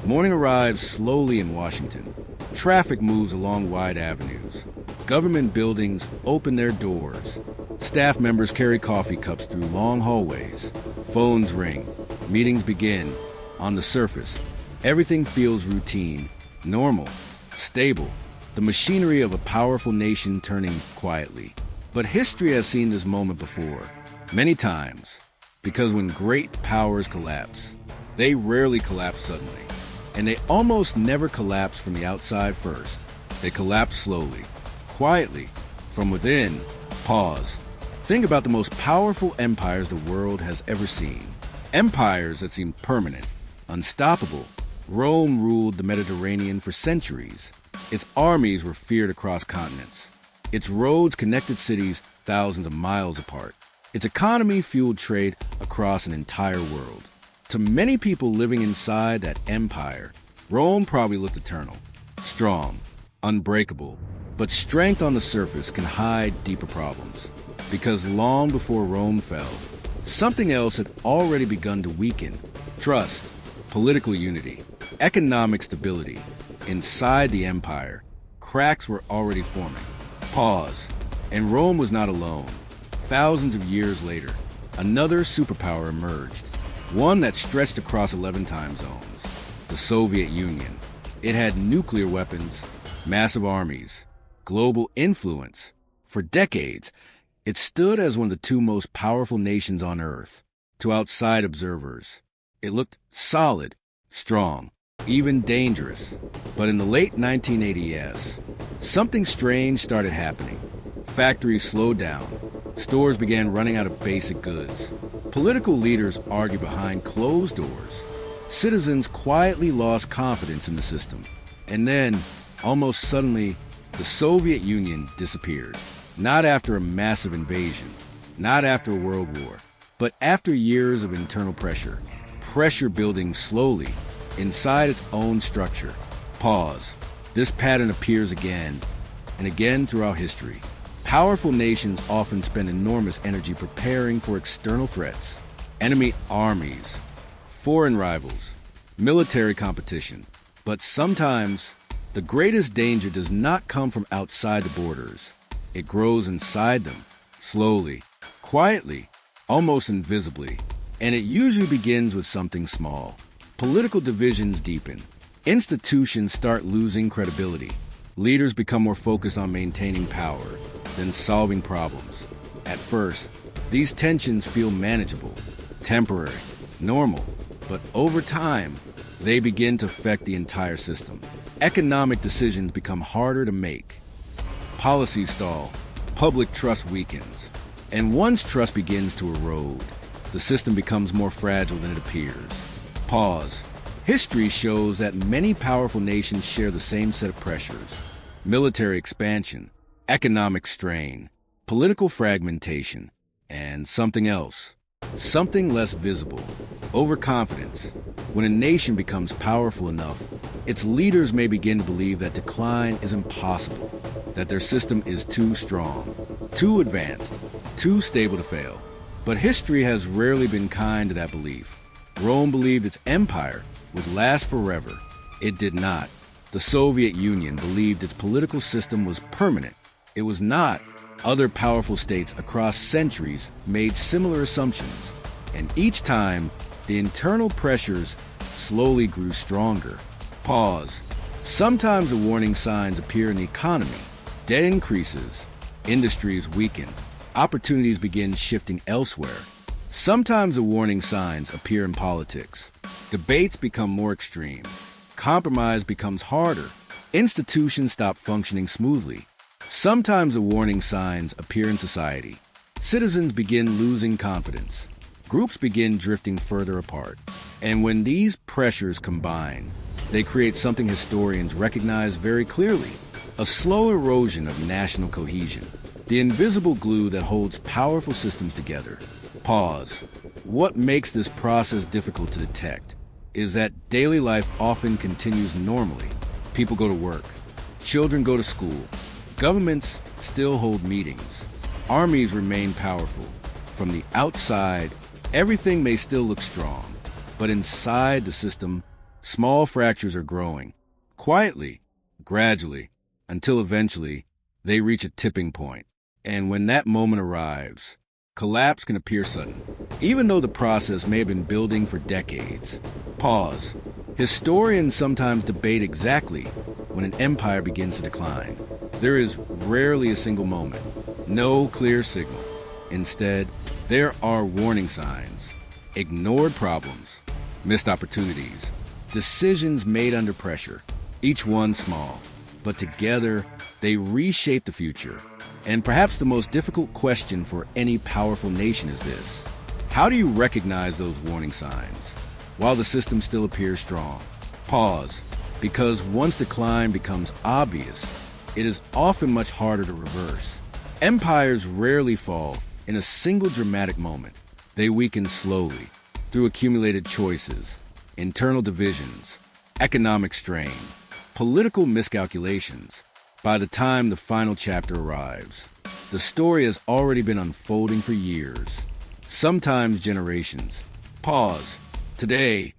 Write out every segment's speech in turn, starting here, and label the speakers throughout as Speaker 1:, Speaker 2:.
Speaker 1: Morning arrives slowly in Washington. Traffic moves along wide avenues. Government buildings open their doors. Staff members carry coffee cups through long hallways. Phones ring. Meetings begin. On the surface, everything feels routine, normal, stable. The machinery of a powerful nation turning quietly. But history has seen this moment before, many times, because when great powers collapse, they rarely collapse suddenly. And they almost never collapse from the outside first. They collapse slowly, quietly, from within. Pause. Think about the most powerful empires the world has ever seen. Empires that seemed permanent, unstoppable. Rome ruled the Mediterranean for centuries. Its armies were feared across continents. Its roads connected cities thousands of miles apart. Its economy fueled trade across an entire world. To many people living inside that empire, Rome probably looked eternal, strong, unbreakable. But strength on the surface can hide deeper problems. Because long before Rome fell, something else had already begun to weaken. Trust, political unity, economic stability. Inside the empire, cracks were already forming. Pause. And Rome was not alone. Thousands of years later, another superpower emerged. One that stretched across 11 time zones. The Soviet Union. It had nuclear weapons, massive armies, global influence. For decades, it stood as one of the two most powerful nations on Earth. To outside observers, it looked solid, strong, even dangerous. But in the late 1980s, something strange started happening. Factories slowed down. Stores began running out of basic goods. Political leaders argued behind closed doors. Citizens quietly lost confidence in the system. And then, almost suddenly, the Soviet Union disappeared. Not after a massive invasion, not after a world war, but after years of internal pressure. Pressure building slowly inside its own structure. Pause. This pattern appears again and again throughout history. Powerful nations often spend enormous energy preparing for external threats, enemy armies, foreign rivals, military competition. But sometimes, the greatest danger does not come from outside the borders. It grows inside them, slowly, quietly, almost invisibly. And it usually begins with something small. Political divisions deepen. Institutions start losing credibility. Leaders become more focused on maintaining power than solving problems. At first, these tensions feel manageable, temporary, normal, but over time, they begin to affect the entire system. Economic decisions become harder to make. Policies stall, public trust weakens, and once trust begins to erode, the system becomes more fragile than it appears. Pause. History shows that many powerful nations share the same set of pressures. Military expansion, economic strain, political fragmentation, and something else. Something less visible. Overconfidence. When a nation becomes powerful enough, its leaders may begin to believe that decline is impossible, that their system is too strong, too advanced, too stable to fail. But history has rarely been kind to that belief. Rome believed its empire would last forever. It did not. The Soviet Union believed its political system was permanent. It was not. Other powerful states across centuries made similar assumptions. And each time, the internal pressures slowly grew stronger. Pause. Sometimes the warning signs appear in the economy. Debt increases. Industries weaken. Opportunities begin shifting elsewhere. Sometimes the warning signs appear in politics. Debates become more extreme. Compromise becomes harder. Institutions stop functioning smoothly. Sometimes the warning signs appear in society. Citizens begin losing confidence. Groups begin drifting further apart. And when these pressures combine, they create something historians recognize very clearly: a slow erosion of national cohesion, the invisible glue that holds powerful systems together. Pause. What makes this process difficult to detect is that daily life often continues normally. People go to work. Children go to school. Governments still hold meetings. Armies remain powerful. From the outside, everything may still look strong, but inside the system, Small fractures are growing, quietly, gradually, until eventually they reach a tipping point. And when that moment arrives, collapse can appear sudden, even though the process may have been building for decades. Pause. Historians sometimes debate exactly when an empire begins to decline. There is rarely a single moment, no clear signal. Instead, there are warning signs, ignored problems, missed opportunities, decisions made under pressure, each one small, but together they reshape the future. And perhaps the most difficult question for any powerful nation is this: how do you recognize those warning signs while the system still appears strong? Pause, because once decline becomes obvious, it is often much harder to reverse. Empires rarely fall in a single dramatic moment. They weaken slowly through accumulated choices, internal divisions, economic strain, political miscalculations. By the time the final chapter arrives, the story has already been unfolding for years, sometimes generations. Pause. Today,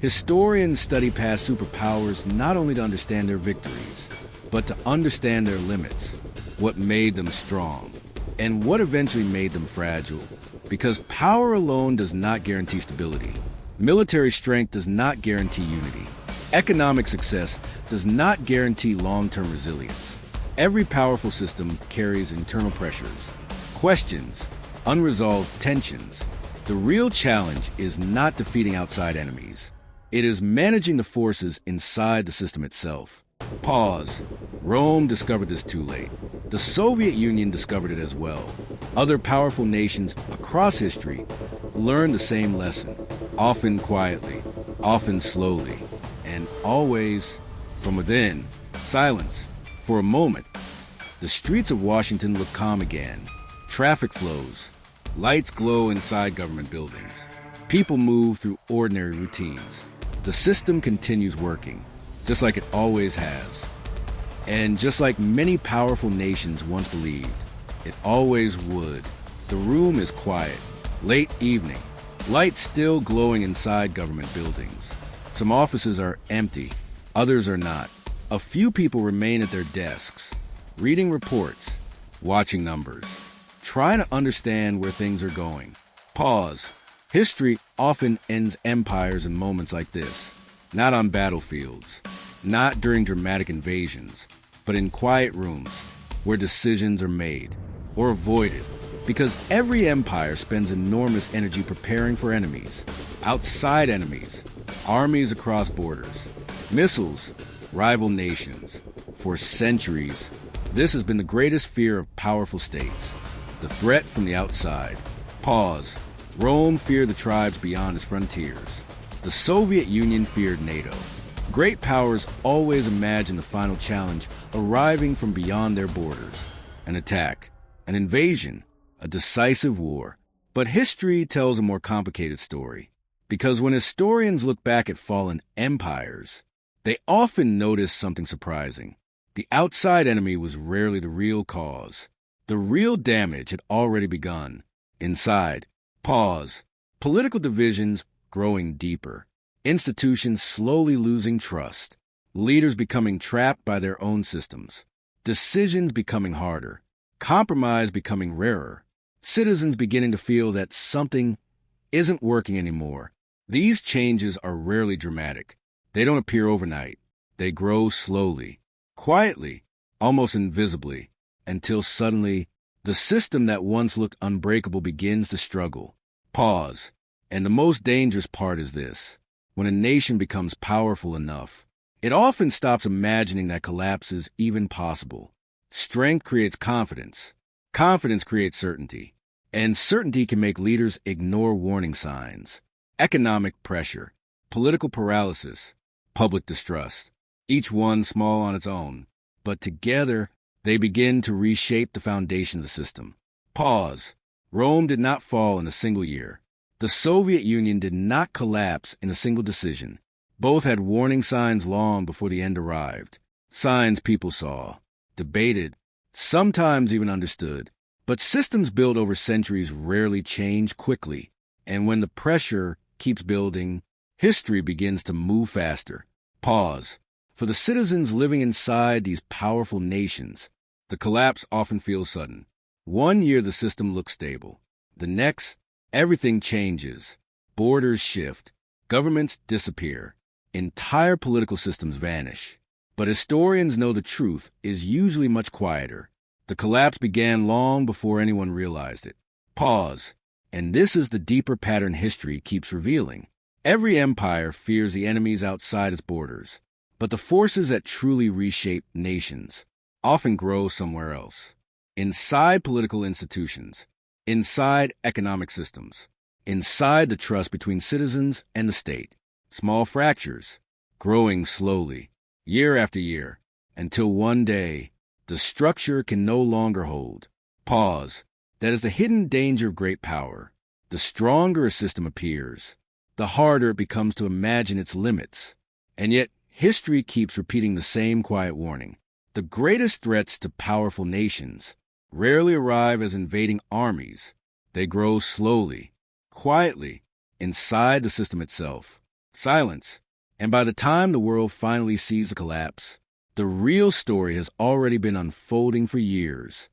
Speaker 1: historians study past superpowers not only to understand their victories, but to understand their limits, what made them strong, and what eventually made them fragile. Because power alone does not guarantee stability. Military strength does not guarantee unity. Economic success does not guarantee long-term resilience. Every powerful system carries internal pressures, questions, unresolved tensions. The real challenge is not defeating outside enemies. It is managing the forces inside the system itself. Pause. Rome discovered this too late. The Soviet Union discovered it as well. Other powerful nations across history learned the same lesson, often quietly, often slowly, and always from within. Silence. For a moment, the streets of Washington look calm again. Traffic flows. Lights glow inside government buildings. People move through ordinary routines. The system continues working, just like it always has. And just like many powerful nations once believed, it always would. The room is quiet. Late evening. Lights still glowing inside government buildings. Some offices are empty, others are not. A few people remain at their desks, reading reports, watching numbers, trying to understand where things are going. Pause. History often ends empires in moments like this, not on battlefields, not during dramatic invasions, but in quiet rooms where decisions are made or avoided. Because every empire spends enormous energy preparing for enemies, outside enemies, armies across borders, missiles, rival nations. For centuries, this has been the greatest fear of powerful states, the threat from the outside. Pause. Rome feared the tribes beyond its frontiers. The Soviet Union feared NATO. Great powers always imagine the final challenge arriving from beyond their borders. An attack, an invasion, a decisive war. But history tells a more complicated story. Because when historians look back at fallen empires, they often notice something surprising. The outside enemy was rarely the real cause. The real damage had already begun. Inside. Pause. Political divisions growing deeper. Institutions slowly losing trust. Leaders becoming trapped by their own systems. Decisions becoming harder. Compromise becoming rarer. Citizens beginning to feel that something isn't working anymore. These changes are rarely dramatic. They don't appear overnight. They grow slowly, quietly, almost invisibly, until suddenly the system that once looked unbreakable begins to struggle. Pause. And the most dangerous part is this. When a nation becomes powerful enough, it often stops imagining that collapse is even possible. Strength creates confidence. Confidence creates certainty. And certainty can make leaders ignore warning signs. Economic pressure, political paralysis, public distrust. Each one small on its own. But together, they begin to reshape the foundation of the system. Pause. Rome did not fall in a single year. The Soviet Union did not collapse in a single decision. Both had warning signs long before the end arrived. Signs people saw, debated, sometimes even understood. But systems built over centuries rarely change quickly. And when the pressure keeps building, history begins to move faster. Pause. For the citizens living inside these powerful nations, the collapse often feels sudden. One year the system looks stable. The next, everything changes. Borders shift. Governments disappear. Entire political systems vanish. But historians know the truth is usually much quieter. The collapse began long before anyone realized it. Pause. And this is the deeper pattern history keeps revealing. Every empire fears the enemies outside its borders, but the forces that truly reshape nations often grow somewhere else. Inside political institutions, inside economic systems, inside the trust between citizens and the state. Small fractures, growing slowly, year after year, until one day, the structure can no longer hold. Pause. That is the hidden danger of great power. The stronger a system appears, the harder it becomes to imagine its limits. And yet, history keeps repeating the same quiet warning. The greatest threats to powerful nations rarely arrive as invading armies. They grow slowly, quietly, inside the system itself. Silence. And by the time the world finally sees the collapse, the real story has already been unfolding for years.